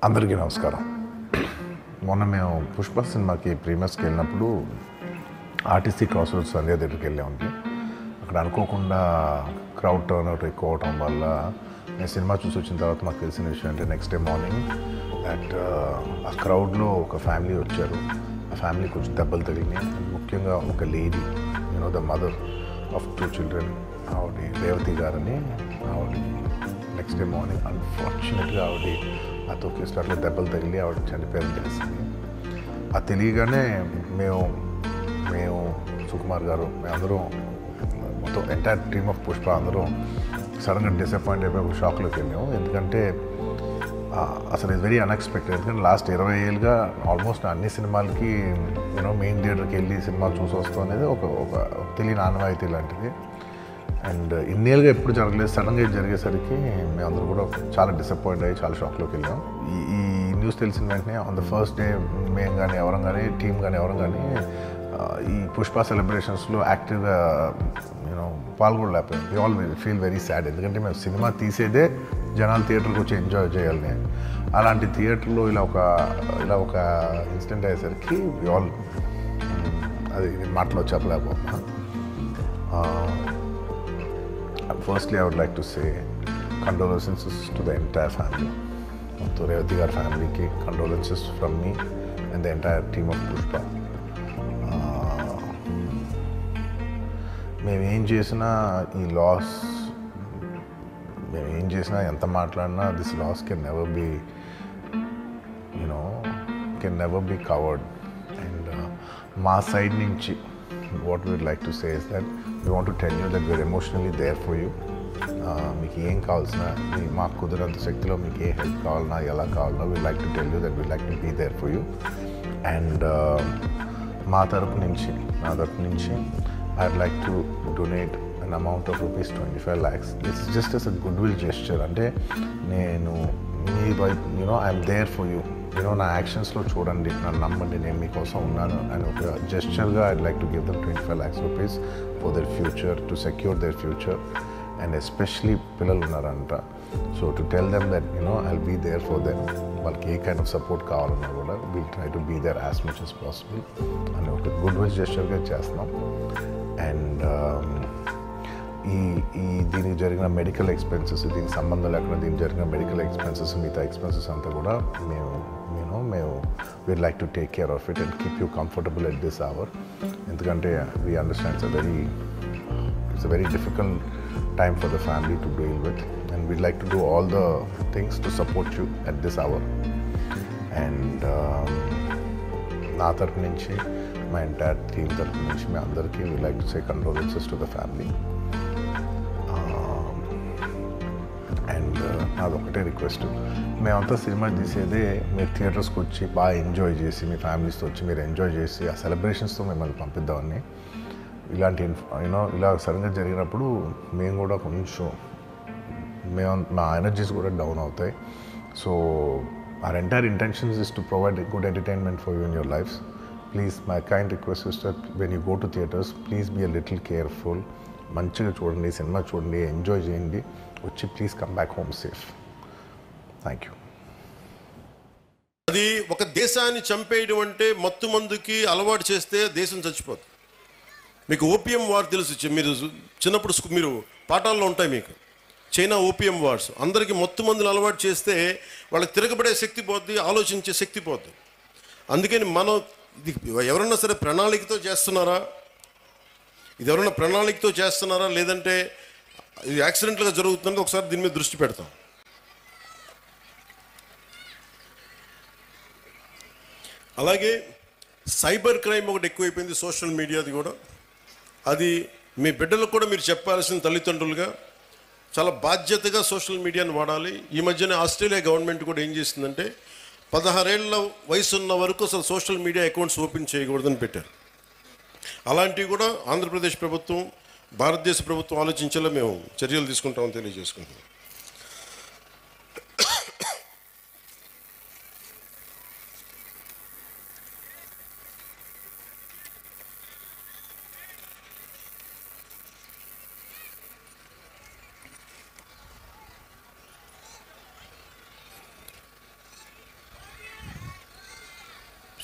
అందరికీ నమస్కారం. మొన్న మేము పుష్ప సినిమాకి ప్రీమియర్స్కి వెళ్ళినప్పుడు ఆర్టీసీ క్రాస్ రోడ్స్ సంధ్యా థియేటర్కి వెళ్ళామండి. అక్కడ అనుకోకుండా క్రౌడ్ టర్న్ అవుట్ ఎక్కువ అవటం వల్ల నేను సినిమా చూసి వచ్చిన తర్వాత మాకు తెలిసిన విషయం అంటే నెక్స్ట్ డే మార్నింగ్ దట్ ఆ క్రౌడ్లో ఒక ఫ్యామిలీ వచ్చారు. ఆ ఫ్యామిలీ కొంచెం దెబ్బలు తగిలినాయి. ముఖ్యంగా ఒక lady, the mother of 2 children, ఆవిడ రేవతి గారని, ఆవిడ నెక్స్ట్ డే మార్నింగ్ అన్ఫార్చునేట్గా ఆవిడ ఆ తొక్కిస్టార్లో దెబ్బలు తగిలి ఆవిడ చనిపోయారని తెలిసింది. అది తెలియగానే మేము సుకుమార్ గారు, మేమందరం మొత్తం ఎంటైర్ టీమ్ ఆఫ్ పుష్ప అందరం సడన్గా డిసప్పాయింట్ అయిపోయి ఒక షాక్లోకి వెళ్ళాము. ఎందుకంటే అసలు ఇది వెరీ అన్ఎక్స్పెక్టెడ్. ఎందుకంటే లాస్ట్ 20 ఏళ్ళుగా ఆల్మోస్ట్ అన్ని సినిమాలకి మెయిన్ థియేటర్కి వెళ్ళి సినిమా చూసి వస్తాం అనేది ఒక తెలియని ఆనవాయితీ లాంటిది. అండ్ ఇన్నేళ్ళుగా ఎప్పుడు జరగలేదు. సడన్గా ఇది జరిగేసరికి మేమందరూ కూడా చాలా డిసప్పాయింట్ అయ్యి చాలా షాక్లోకి వెళ్ళాం. ఈ న్యూస్ తెలిసిన వెంటనే ఆన్ ద ఫస్ట్ డే మేము కానీ ఎవరం కానీ టీం కానీ ఎవరం కానీ ఈ పుష్ప సెలబ్రేషన్స్లో యాక్టివ్గా పాల్గొనలేకపోయాం. We all feel very sad. ఎందుకంటే మేము సినిమా తీసేదే జనాలు థియేటర్కి వచ్చి ఎంజాయ్ చేయాలని. అలాంటి థియేటర్లో ఇలా ఒక ఇన్సిడెంట్ అయ్యేసరికి వి ఆల్ అది మాటలో చెప్పలేకపోతున్నా. Firstly, I would like to say condolences to the entire family. To Revati Gar family ki condolences from me and the entire team of Pushpa. మేము ఏం చేసినా ఈ లాస్, మేము ఏం చేసినా ఎంత మాట్లాడినా this loss can never be covered. And మా సైడ్ నుంచి what we would like to say is that we want to tell you that we are emotionally there for you. మీకు ఏం కావాల్సిన, మాకు కుదిరేంత శక్తిలో మీకు ఏ హెల్ప్ కావాలన్నా ఎలా కావాలన్నా we like to tell you that we like to be there for you. And నా తరపు నుంచి I'd like to donate an amount of rupees 25 lakhs. This is just as a goodwill gesture. అంటే నేను మీ వైపు I'm there for you, నా యాక్షన్స్లో చూడండి, నన్ను నమ్మండి, నేను మీకోసం ఉన్నాను అని ఒక జెస్చర్గా I'd like to give them 25 lakhs rupees for their future, to secure their future. And especially పిల్లలు ఉన్నారంట. So to tell them that I'll be there for them. వాళ్ళకి ఏ కైండ్ ఆఫ్ సపోర్ట్ కావాలన్నా కూడా will try to be there as much as possible అని ఒక good will జెస్చర్గా చేస్తున్నాం. And దీనికి జరిగిన మెడికల్ ఎక్స్పెన్సెస్, దీనికి సంబంధం లేకుండా దీనికి జరిగిన మెడికల్ ఎక్స్పెన్సెస్, మిగతా ఎక్స్పెన్సెస్ అంతా కూడా మేము we'd like to take care of it and keep you comfortable at this hour. ఎందుకంటే we understand it's a very difficult time for the family to deal with, and we'd like to do all the things to support you at this hour. And నా తరపు నుంచి, మా entire team తరపు నుంచి మీ అందరికీ we'd like to say condolences to the family. And నాది ఒకటే request, మేమంతా సినిమా తీసేదే మీరు థియేటర్స్కి వచ్చి బాగా ఎంజాయ్ చేసి, మీ ఫ్యామిలీస్తో వచ్చి మీరు ఎంజాయ్ చేసి ఆ సెలబ్రేషన్స్తో మిమ్మల్ని పంపిద్దామని. ఇలాంటి ఇలా సడన్గా జరిగినప్పుడు మేము కూడా కొంచెం మా ఎనర్జీస్ కూడా డౌన్ అవుతాయి. So our entire intentions is to provide good entertainment for you in your lives. Please, my kind request is that when you go to theatres, please be a little careful. మంచిగా చూడండి, cinema చూడండి, enjoy చేయండి, వచ్చి please come back home safe. Thank you. అది ఒక దేశాన్ని చంపేయడం అంటే మత్తు మందుకి అలవాటు చేస్తే దేశం చచ్చిపోతుంది. మీకు ఓపియం వార్ తెలుసు, మీరు చిన్నప్పుడు మీరు పాఠాల్లో ఉంటాయి మీకు. చైనా ఓపియం వార్స్, అందరికీ మత్తు మందులు అలవాటు చేస్తే వాళ్ళకి తిరగబడే శక్తి పోద్ది, ఆలోచించే శక్తి పోద్ది. అందుకని మనం ఇది ఎవరన్నా సరే ప్రణాళికతో చేస్తున్నారా, లేదంటే ఇది యాక్సిడెంట్గా జరుగుతుందని ఒకసారి దీని మీద దృష్టి పెడతాం. అలాగే సైబర్ క్రైమ్ ఒకటి ఎక్కువైపోయింది, సోషల్ మీడియాది కూడా. అది మీ బిడ్డలకు కూడా మీరు చెప్పాల్సిన తల్లిదండ్రులుగా చాలా బాధ్యతగా సోషల్ మీడియాని వాడాలి. ఈ మధ్యనే ఆస్ట్రేలియా గవర్నమెంట్ కూడా ఏం చేసిందంటే 16 ఏళ్ల వయసు ఉన్న వరకు అసలు సోషల్ మీడియా అకౌంట్స్ ఓపెన్ చేయకూడదని పెట్టారు. అలాంటివి కూడా ఆంధ్రప్రదేశ్ ప్రభుత్వం, భారతదేశ ప్రభుత్వం ఆలోచించేలా మేము చర్యలు తీసుకుంటామని తెలియజేసుకుంటాం.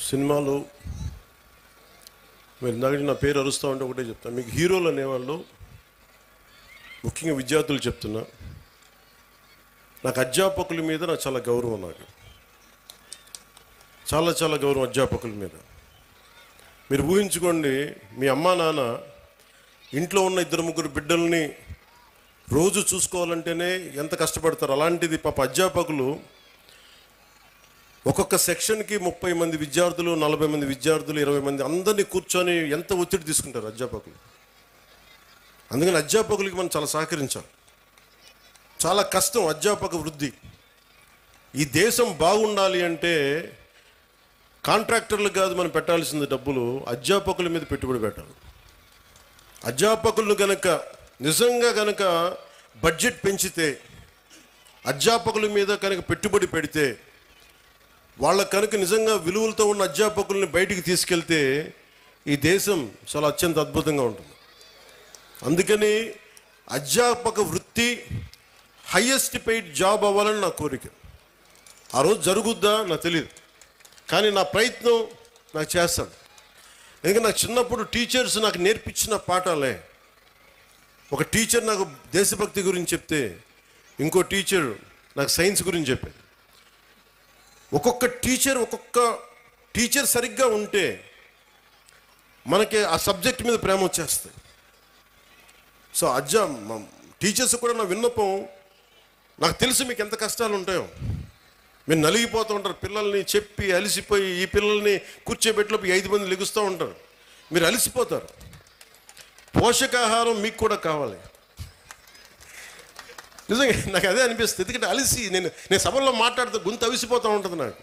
సినిమాలు మీరు ఇందాక నా పేరు అరుస్తూ ఉంటే ఒకటే చెప్తాను, మీకు హీరోలు అనేవాళ్ళు ముఖ్యంగా విద్యార్థులు చెప్తున్నా, నాకు అధ్యాపకుల మీద నాకు చాలా గౌరవం, నాకు చాలా చాలా గౌరవం అధ్యాపకుల మీద. మీరు ఊహించుకోండి, మీ అమ్మా నాన్న ఇంట్లో ఉన్న 2-3 బిడ్డల్ని రోజు చూసుకోవాలంటేనే ఎంత కష్టపడతారు. అలాంటిది పాప అధ్యాపకులు ఒక్కొక్క సెక్షన్కి 30 మంది విద్యార్థులు, 40 మంది విద్యార్థులు, 20 మంది అందరినీ కూర్చొని ఎంత ఒత్తిడి తీసుకుంటారు అధ్యాపకులు. అందుకని అధ్యాపకులకి మనం చాలా సహకరించాలి. చాలా కష్టం అధ్యాపక వృద్ధి. ఈ దేశం బాగుండాలి అంటే కాంట్రాక్టర్లు కాదు మనం పెట్టాల్సింది డబ్బులు, అధ్యాపకుల మీద పెట్టుబడి పెట్టాలి. అధ్యాపకులను గనక నిజంగా గనక బడ్జెట్ పెంచితే, అధ్యాపకుల మీద కనుక పెట్టుబడి పెడితే, వాళ్ళ కనుక నిజంగా విలువలతో ఉన్న అధ్యాపకుల్ని బయటికి తీసుకెళ్తే ఈ దేశం చాలా అత్యంత అద్భుతంగా ఉంటుంది. అందుకని అధ్యాపక వృత్తి హయ్యెస్ట్ పెయిడ్ జాబ్ అవ్వాలని నా కోరిక. ఆ రోజు జరుగుద్దా నాకు తెలియదు, కానీ నా ప్రయత్నం నాకు చేస్తాను. ఎందుకంటే నాకు చిన్నప్పుడు టీచర్స్ నాకు నేర్పించిన పాఠాలే. ఒక టీచర్ నాకు దేశభక్తి గురించి చెప్తే, ఇంకో టీచర్ నాకు సైన్స్ గురించి చెప్పారు. ఒక్కొక్క టీచర్ సరిగ్గా ఉంటే మనకి ఆ సబ్జెక్ట్ మీద ప్రేమ వచ్చేస్తుంది. సో టీచర్స్ కూడా నా విన్నపం, నాకు తెలుసు మీకు ఎంత కష్టాలు ఉంటాయో. మీరు నలిగిపోతూ ఉంటారు, పిల్లల్ని చెప్పి అలిసిపోయి, ఈ పిల్లల్ని కూర్చోబెట్టిలోపు 5 మంది లెగుస్తూ ఉంటారు, మీరు అలిసిపోతారు. పోషకాహారం మీకు కూడా కావాలి. నిజంగా నాకు అదే అనిపిస్తుంది. ఎందుకంటే అలిసి నేను సభల్లో మాట్లాడుతూ గొంతు అవిసిపోతూ ఉంటుంది నాకు.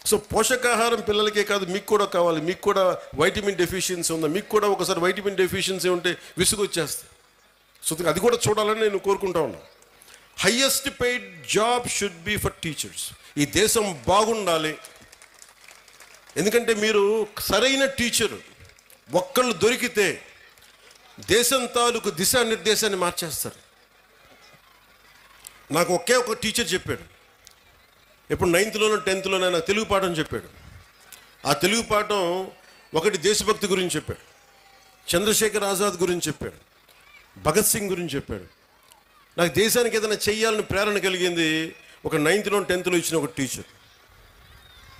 సో పోషకాహారం పిల్లలకే కాదు, మీకు కూడా కావాలి. మీకు కూడా వైటమిన్ డెఫిషియన్సీ ఉందా, మీకు కూడా ఒకసారి వైటమిన్ డెఫిషియన్సీ ఉంటే విసుగు వచ్చేస్తుంది. సో అది కూడా చూడాలని నేను కోరుకుంటా ఉన్నాను. Highest paid job should be for teachers. ఈ దేశం బాగుండాలి. ఎందుకంటే మీరు సరైన టీచరు ఒక్కళ్ళు దొరికితే దేశం తాలూకు దిశానిర్దేశాన్ని మార్చేస్తారు. నాకు ఒకే ఒక టీచర్ చెప్పాడు, ఇప్పుడు 9th-లోనో 10th-లోనో నాకు తెలుగు పాఠం చెప్పాడు. ఆ తెలుగు పాఠం ఒకటి దేశభక్తి గురించి చెప్పాడు, చంద్రశేఖర్ ఆజాద్ గురించి చెప్పాడు, భగత్ సింగ్ గురించి చెప్పాడు. నాకు దేశానికి ఏదైనా చెయ్యాలని ప్రేరణ కలిగింది ఒక 9th-లో 10th-లో ఇచ్చిన ఒక టీచర్.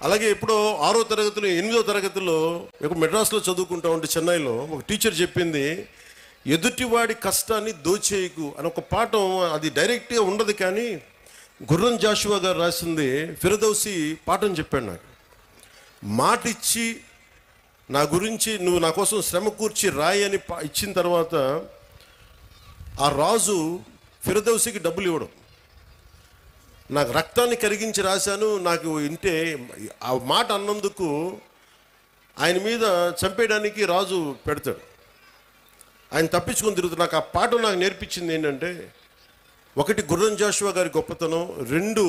అలాగే ఎప్పుడో 6వ తరగతిలో 8వ తరగతిలో ఒక మెడ్రాస్లో చదువుకుంటా ఉంటే చెన్నైలో ఒక టీచర్ చెప్పింది, ఎదుటివాడి కష్టాన్ని దోచేయకు అని ఒక పాఠం. అది డైరెక్ట్గా ఉండదు, కానీ గుర్రం జాషువా గారు రాసింది ఫిరదౌసి పాఠం చెప్పాడు నాకు. మాట ఇచ్చి నా గురించి నువ్వు నా కోసం శ్రమ కూర్చి రాయి అని ఇచ్చిన తర్వాత ఆ రాజు ఫిరదౌసికి డబ్బులు ఇవ్వడం. నాకు రక్తాన్ని కరిగించి రాశాను, నాకు ఇంటే ఆ మాట అన్నందుకు ఆయన మీద చంపేయడానికి రాజు పెడతాడు. ఆయన తప్పించుకొని తిరుగుతాడు. నాకు ఆ పాఠం నాకు నేర్పించింది ఏంటంటే, ఒకటి గుర్రం జాషువా గారి గొప్పతనం, 2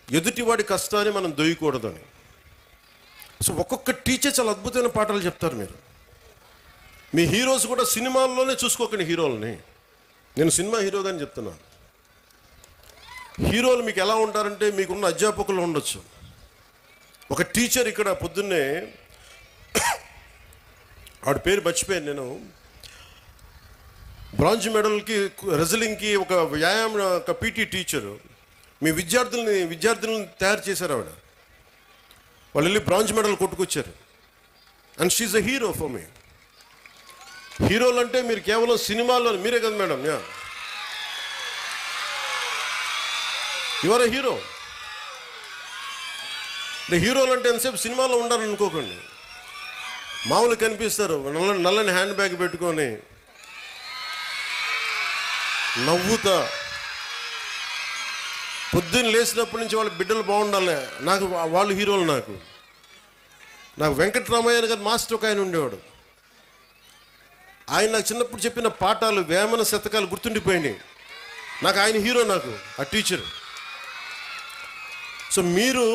ఎదుటివాడి కష్టాన్ని మనం దొయ్యకూడదని. సో ఒక్కొక్క టీచర్ చాలా అద్భుతమైన పాఠాలు చెప్తారు. మీ హీరోస్ కూడా సినిమాల్లోనే చూసుకోకండి హీరోలని. నేను సినిమా హీరోగా అని చెప్తున్నాను. హీరోలు మీకు ఎలా ఉంటారంటే, మీకున్న అధ్యాపకులు ఉండొచ్చు. ఒక టీచర్ ఇక్కడ పొద్దున్నే ఆవిడ పేరు మర్చిపోయాను నేను, బ్రాంజ్ మెడల్కి రెజ్లింగ్కి ఒక వ్యాయామం ఒక పీటీ టీచరు మీ విద్యార్థులను తయారు చేశారు. ఆవిడ వాళ్ళు వెళ్ళి బ్రాంజ్ మెడల్ కొట్టుకొచ్చారు. And she's a hero for me. హీరోలు అంటే మీరు కేవలం సినిమాల్లో మీరే కదా madam, you are a hero. అంటే హీరోలు అంటే ఎంతసేపు సినిమాలో ఉండాలని అనుకోకండి. మామూలు కనిపిస్తారు, నల్లని హ్యాండ్ బ్యాగ్ పెట్టుకొని నవ్వుతా, పొద్దున్న లేచినప్పటి నుంచి వాళ్ళ బిడ్డలు బాగుండాలి, నాకు వాళ్ళు హీరోలు. నాకు వెంకటరామయ్య గారు మాస్టర్ ఒక ఆయన ఉండేవాడు. ఆయన నాకు చిన్నప్పుడు చెప్పిన పాఠాలు, వేమన శతకాలు గుర్తుండిపోయినాయి. నాకు ఆయన హీరో, నాకు ఆ టీచర్. సో మీరు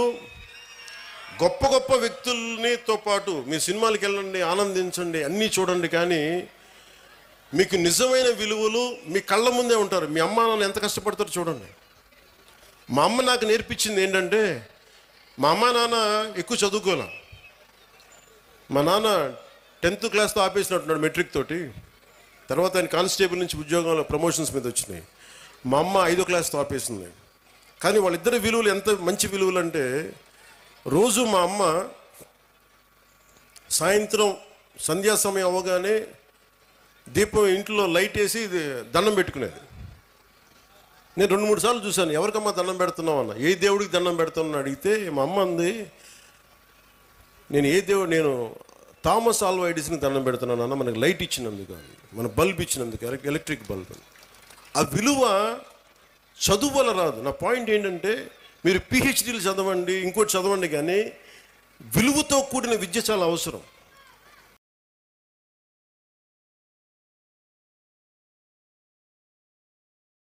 గొప్ప గొప్ప వ్యక్తులతో పాటు మీ సినిమాలకు వెళ్ళండి, ఆనందించండి, అన్నీ చూడండి, కానీ మీకు నిజమైన విలువలు మీ కళ్ళ ముందే ఉంటారు. మీ అమ్మ నాన్న ఎంత కష్టపడతారో చూడండి. మా అమ్మ నాకు నేర్పించింది ఏంటంటే, మా అమ్మ నాన్న ఎక్కువ చదువుకోలే, మా నాన్న 10th క్లాస్తో ఆపేసినట్టున్నాడు మెట్రిక్ తోటి. తర్వాత ఆయన కానిస్టేబుల్ నుంచి ఉద్యోగంలో ప్రమోషన్స్ మీద వచ్చినాయి. మా అమ్మ 5వ క్లాస్తో ఆపేసింది. కానీ వాళ్ళిద్దరి విలువలు ఎంత మంచి విలువలు అంటే, రోజు మా అమ్మ సాయంత్రం సంధ్యా సమయం అవ్వగానే దీపం ఇంట్లో లైట్ వేసి దండం పెట్టుకునేది. నేను 2-3 సార్లు చూశాను, ఎవరికమ్మా దండం పెడుతున్నావు అన్న. ఏ దేవుడికి దండం పెడుతున్నాను అడిగితే మా అమ్మ అంది, నేను థామస్ ఆల్వా ఎడిసన్కి దండం పెడుతున్నాను అన్న, మనకి లైట్ ఇచ్చినందుకు, మన బల్బ్ ఇచ్చినందుకు, ఎలక్ట్రిక్ బల్బ్. ఆ విలువ చదువు వల్ల రాదు. నా పాయింట్ ఏంటంటే, మీరు పిహెచ్డీలు చదవండి, ఇంకోటి చదవండి, కానీ విలువతో కూడిన విద్య చాలా అవసరం.